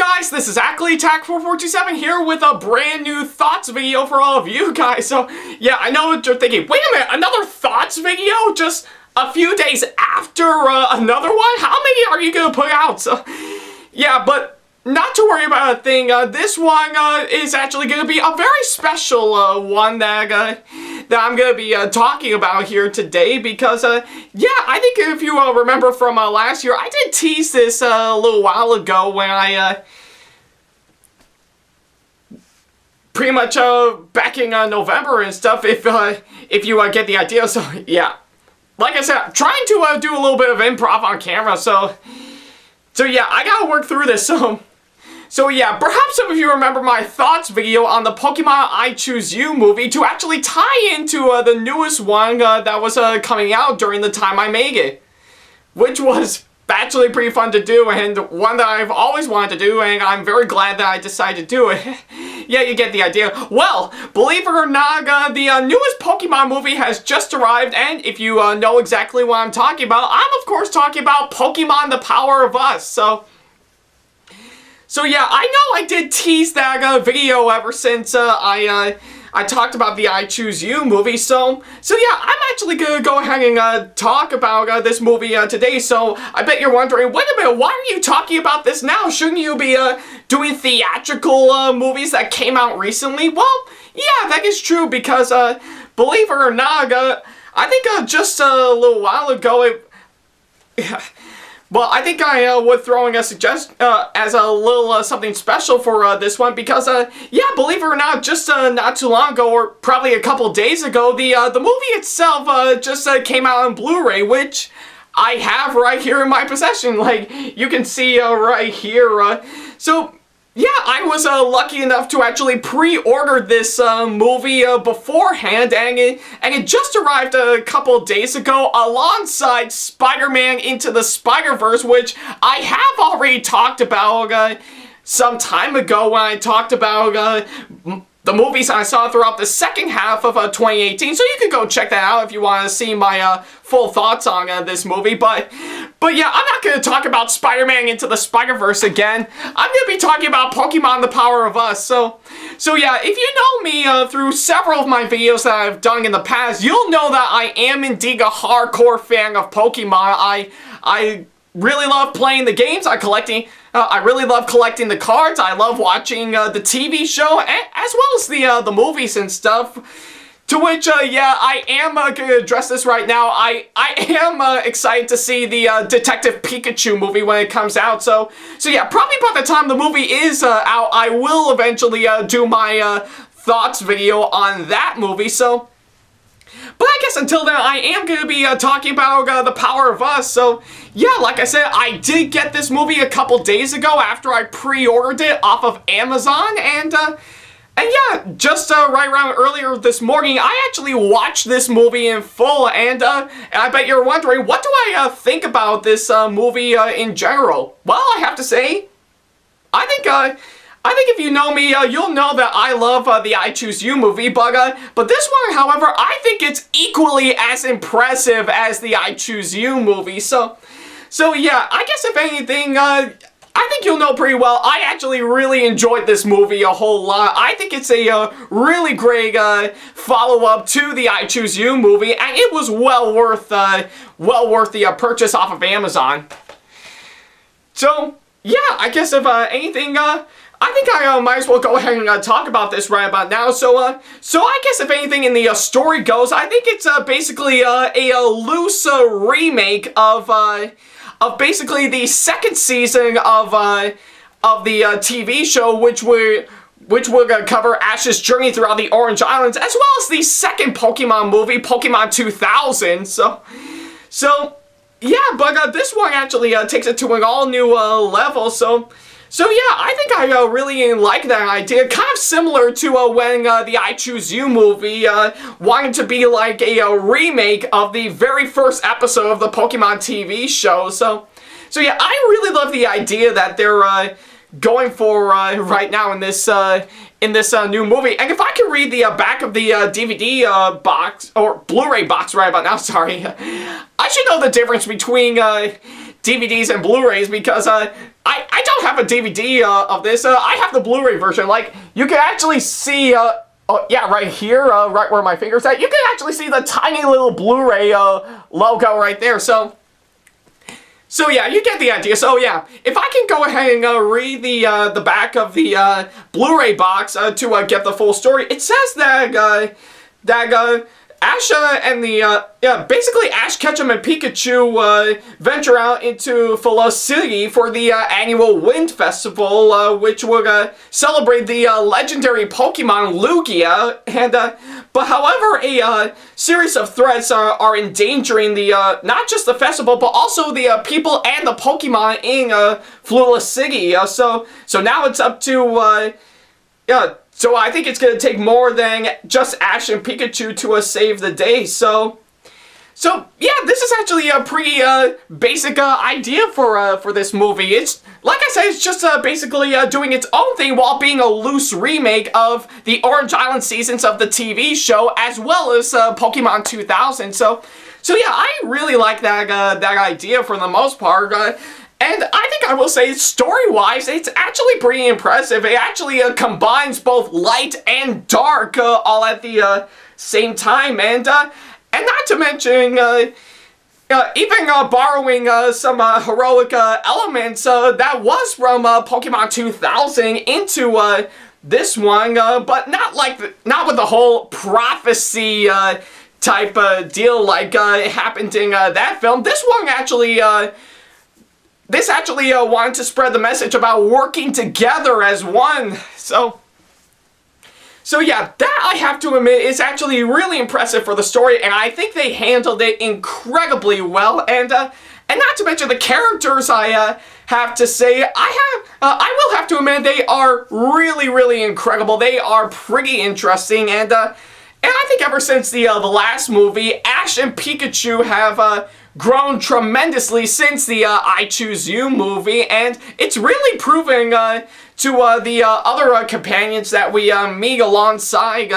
guys, this is Ackleyattack4427 here with a brand new thoughts video for all of you guys. So, yeah, I know what you're thinking. Wait a minute, another thoughts video? Just a few days after another one? How many are you gonna put out? So, yeah, but not to worry about a thing. This one is actually gonna be a very special one that I'm gonna be talking about here today because, yeah, I think if you remember from last year, I did tease this a little while ago when I pretty much back in November and stuff. If you get the idea, so yeah, like I said, I'm trying to do a little bit of improv on camera, so yeah, I gotta work through this. So yeah, perhaps some of you remember my thoughts video on the Pokemon I Choose You movie to actually tie into the newest one that was coming out during the time I made it. Which was actually pretty fun to do and one that I've always wanted to do, and I'm very glad that I decided to do it. Yeah, you get the idea. Well, believe it or not, the newest Pokemon movie has just arrived, and if you know exactly what I'm talking about, I'm of course talking about Pokemon The Power of Us. So yeah, I know I did tease that video ever since I talked about the I Choose You movie, so yeah, I'm actually gonna go ahead and talk about this movie today. So I bet you're wondering, wait a minute, why are you talking about this now? Shouldn't you be doing theatrical movies that came out recently? Well, yeah, that is true because believe it or not, I think just a little while ago well, I think I would throw in a suggestion as a little something special for this one because, yeah, believe it or not, just not too long ago, or probably a couple days ago, the movie itself just came out on Blu-ray, which I have right here in my possession. Like, you can see right here. So, yeah, I was lucky enough to actually pre-order this movie beforehand, and it just arrived a couple days ago alongside Spider-Man Into the Spider-Verse, which I have already talked about some time ago when I talked about the movies I saw throughout the second half of 2018, so you can go check that out if you want to see my full thoughts on this movie, but yeah, I'm not going to talk about Spider-Man Into the Spider-Verse again. I'm going to be talking about Pokemon The Power of Us, so yeah, if you know me through several of my videos that I've done in the past, you'll know that I am indeed a hardcore fan of Pokemon. I really love playing the games. I really love collecting the cards. I love watching the TV show, as well as the movies and stuff. To which, yeah, I am going to address this right now. I am excited to see the Detective Pikachu movie when it comes out. So yeah, probably by the time the movie is out, I will eventually do my thoughts video on that movie. But I guess until then, I am going to be talking about The Power of Us. So, yeah, like I said, I did get this movie a couple days ago after I pre-ordered it off of Amazon. And yeah, just right around earlier this morning, I actually watched this movie in full. And I bet you're wondering, what do I think about this movie in general? Well, I have to say, I think if you know me, you'll know that I love the I Choose You movie, but this one, however, I think it's equally as impressive as the I Choose You movie. So yeah, I guess if anything, I think you'll know pretty well, I actually really enjoyed this movie a whole lot. I think it's a really great follow-up to the I Choose You movie, and it was well worth the purchase off of Amazon. So yeah, I guess if anything, I think I might as well go ahead and talk about this right about now. So I guess if anything in the story goes, I think it's basically a loose remake of basically the second season of the TV show, which will cover Ash's journey throughout the Orange Islands, as well as the second Pokemon movie, Pokemon 2000. So yeah, but this one actually takes it to an all-new level. So yeah, I think I really like that idea. Kind of similar to when the I Choose You movie wanted to be like a remake of the very first episode of the Pokemon TV show. So yeah, I really love the idea that they're going for right now in this new movie. And if I can read the back of the DVD box, or Blu-ray box right about now, sorry, I should know the difference between DVDs and Blu-rays because I don't have have a DVD of this. I have the Blu-ray version. Like, you can actually see, oh, yeah, right here, right where my finger's at, you can actually see the tiny little Blu-ray logo right there. So yeah, you get the idea. So yeah, if I can go ahead and read the back of the Blu-ray box to get the full story, it says that Ash and basically Ash Ketchum and Pikachu venture out into City for the annual Wind Festival, which would celebrate the legendary Pokemon Lugia. And but however, a series of threats are endangering the not just the festival, but also the people and the Pokemon in Flawless City. So now it's up to So I think it's going to take more than just Ash and Pikachu to save the day. So yeah, this is actually a pretty basic idea for this movie. It's, like I said, it's just basically doing its own thing while being a loose remake of the Orange Island seasons of the TV show, as well as Pokemon 2000. So yeah, I really like that idea for the most part. And I think I will say, story-wise, it's actually pretty impressive. It actually combines both light and dark all at the same time. And not to mention, even borrowing some heroic elements that was from Pokemon 2000 into this one, but not with the whole prophecy type deal like it happened in that film. This one actually... This actually wanted to spread the message about working together as one. So yeah, that I have to admit is actually really impressive for the story, and I think they handled it incredibly well. And not to mention the characters, I have to say, I will have to admit they are really, really incredible. They are pretty interesting, and I think ever since the last movie, Ash and Pikachu have grown tremendously since the I Choose You movie, and it's really proving to the other companions that we meet alongside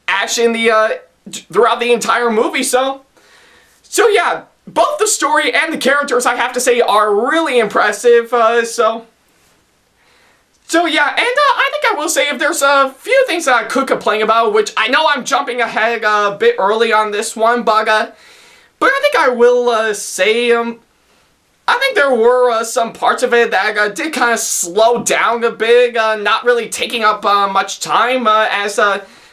Ash in the throughout the entire movie. So yeah, both the story and the characters, I have to say, are really impressive. So yeah, and I think I will say, if there's a few things that I could complain about, which I know I'm jumping ahead a bit early on this one, but I think I will say, I think there were some parts of it that did kind of slow down a bit, not really taking up much time, as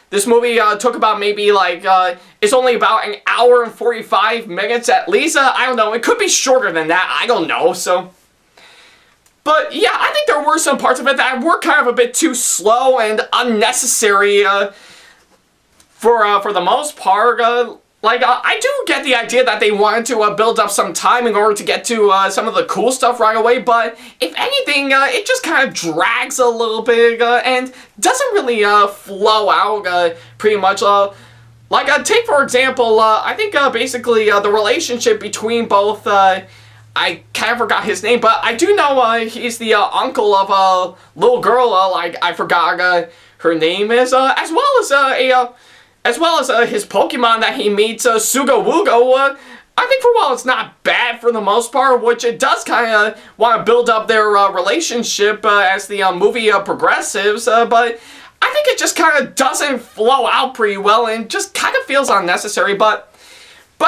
this movie took about maybe like, it's only about an hour and 45 minutes at least. I don't know, it could be shorter than that, I don't know, so... But yeah, I think there were some parts of it that were kind of a bit too slow and unnecessary for the most part. I do get the idea that they wanted to build up some time in order to get to some of the cool stuff right away, but if anything, it just kind of drags a little bit and doesn't really flow out pretty much. Take for example, I think basically the relationship between both... I kind of forgot his name, but I do know he's the uncle of a little girl. I forgot her name is, as well as his Pokemon that he meets, Sugawugo. I think for a while it's not bad for the most part, which it does kind of want to build up their relationship as the movie progresses. But I think it just kind of doesn't flow out pretty well and just kind of feels unnecessary. But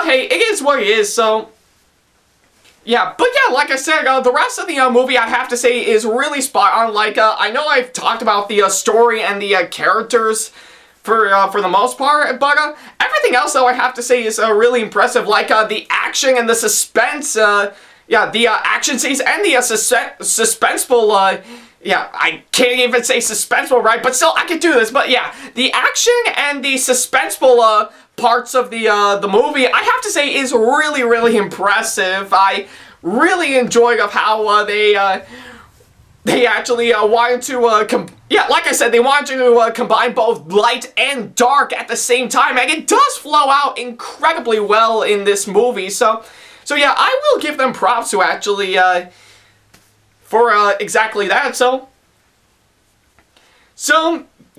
hey, it is what it is. So. Yeah, but yeah, like I said, the rest of the movie, I have to say, is really spot on. I know I've talked about the story and the characters for the most part, but everything else, though, I have to say, is really impressive. The action and the suspense, yeah, the action scenes and the suspenseful, yeah, I can't even say suspenseful, right? But still, I could do this. But yeah, the action and the suspenseful parts of the movie, I have to say, is really, really impressive. I really enjoyed of how they actually wanted to, yeah, like I said, they wanted to combine both light and dark at the same time, and it does flow out incredibly well in this movie. So yeah, I will give them props to actually, for exactly that. So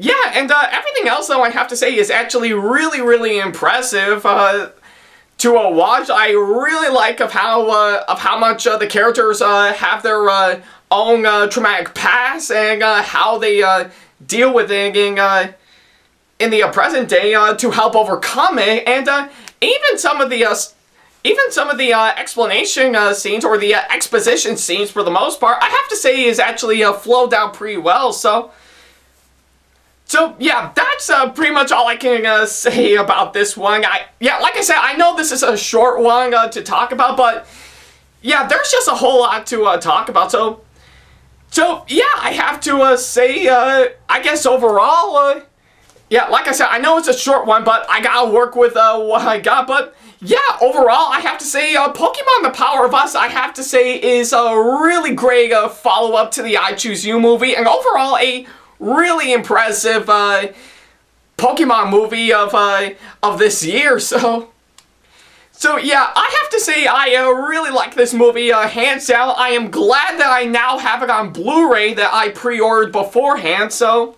yeah, and everything else, though, I have to say, is actually really, really impressive to watch. I really like of how much the characters have their own traumatic past and how they deal with it in the present day to help overcome it, and even some of the explanation scenes, or the exposition scenes for the most part, I have to say is actually flowed out pretty well. So yeah, that's pretty much all I can say about this one. Yeah, like I said, I know this is a short one to talk about, but yeah, there's just a whole lot to talk about. So yeah, I have to say, I guess overall, yeah, like I said, I know it's a short one, but I gotta work with what I got. But yeah, overall, I have to say, Pokemon The Power of Us, I have to say, is a really great follow-up to the I Choose You movie, and overall, a really impressive Pokemon movie of this year. So yeah, I have to say I really like this movie, hands down. I am glad that I now have it on Blu-ray that I pre-ordered beforehand. So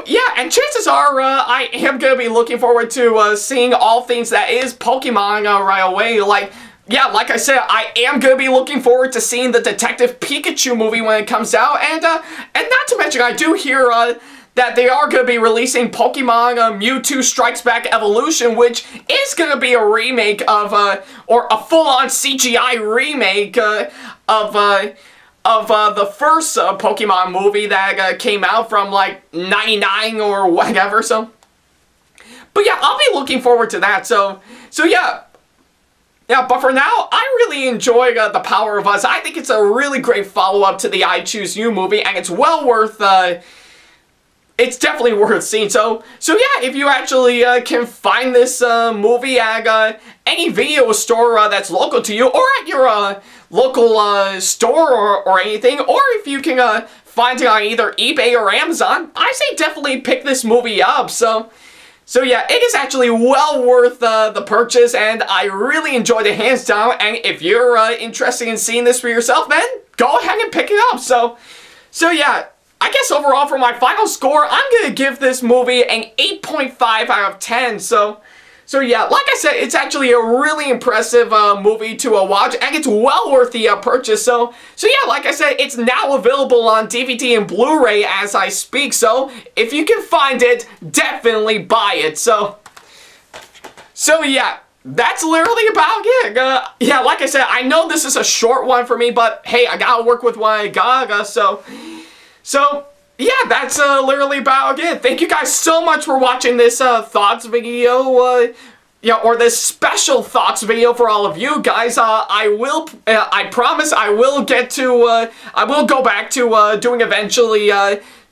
yeah, and chances are I am going to be looking forward to seeing all things that is Pokemon right away. Like I said, I am going to be looking forward to seeing the Detective Pikachu movie when it comes out, and not to mention, I do hear that they are going to be releasing Pokemon Mewtwo Strikes Back Evolution, which is going to be a remake of, or a full-on CGI remake of the first Pokemon movie that came out from, like, 99 or whatever, so. But yeah, I'll be looking forward to that, so yeah. Yeah, but for now, I really enjoy The Power of Us. I think it's a really great follow-up to the I Choose You movie, and it's well worth, it's definitely worth seeing. So yeah, if you actually can find this movie at any video store that's local to you, or at your local store or anything, or if you can find it on either eBay or Amazon, I say definitely pick this movie up. So yeah, it is actually well worth the purchase, and I really enjoyed it hands down. And if you're interested in seeing this for yourself, then go ahead and pick it up. So yeah, I guess overall for my final score, I'm gonna give this movie an 8.5 out of 10. So yeah, like I said, it's actually a really impressive movie to watch, and it's well worth the purchase. So yeah, like I said, it's now available on DVD and Blu-ray as I speak. So if you can find it, definitely buy it. So yeah, that's literally about it. Yeah, like I said, I know this is a short one for me, but hey, I gotta work with what I got. So yeah, that's literally about it. Thank you guys so much for watching this thoughts video, yeah, or this special thoughts video for all of you guys. I promise I will get to, I will go back to doing eventually,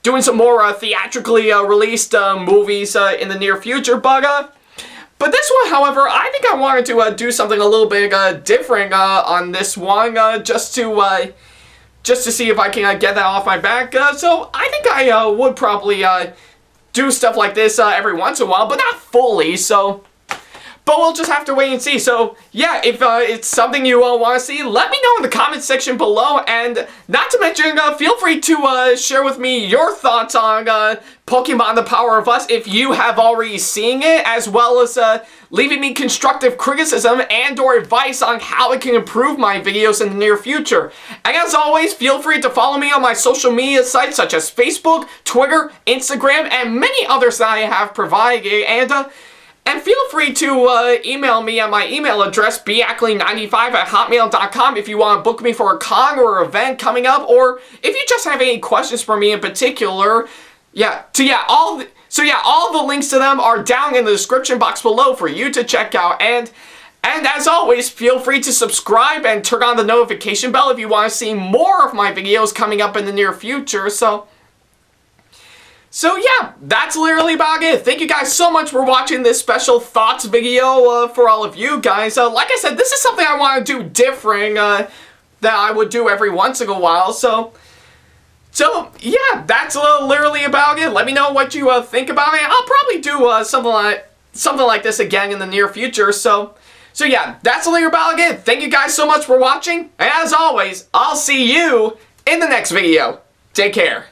doing some more theatrically released movies in the near future, but this one, however, I think I wanted to do something a little bit different on this one, just to see if I can get that off my back. So I think I would probably do stuff like this every once in a while, but not fully, but we'll just have to wait and see. So yeah, if it's something you want to see, let me know in the comment section below, and not to mention, feel free to share with me your thoughts on Pokemon The Power of Us if you have already seen it, as well as leaving me constructive criticism and or advice on how I can improve my videos in the near future. And as always, feel free to follow me on my social media sites such as Facebook, Twitter, Instagram, and many others that I have provided, and feel free to email me at my email address, backley95@hotmail.com, if you want to book me for a con or event coming up, or if you just have any questions for me in particular. All the links to them are down in the description box below for you to check out. And as always, feel free to subscribe and turn on the notification bell if you want to see more of my videos coming up in the near future. So yeah, that's literally about it. Thank you guys so much for watching this special thoughts video for all of you guys. Like I said, this is something I want to do different that I would do every once in a while. So yeah, that's literally about it. Let me know what you think about it. I'll probably do something like this again in the near future. So yeah, that's literally about it. Thank you guys so much for watching. And as always, I'll see you in the next video. Take care.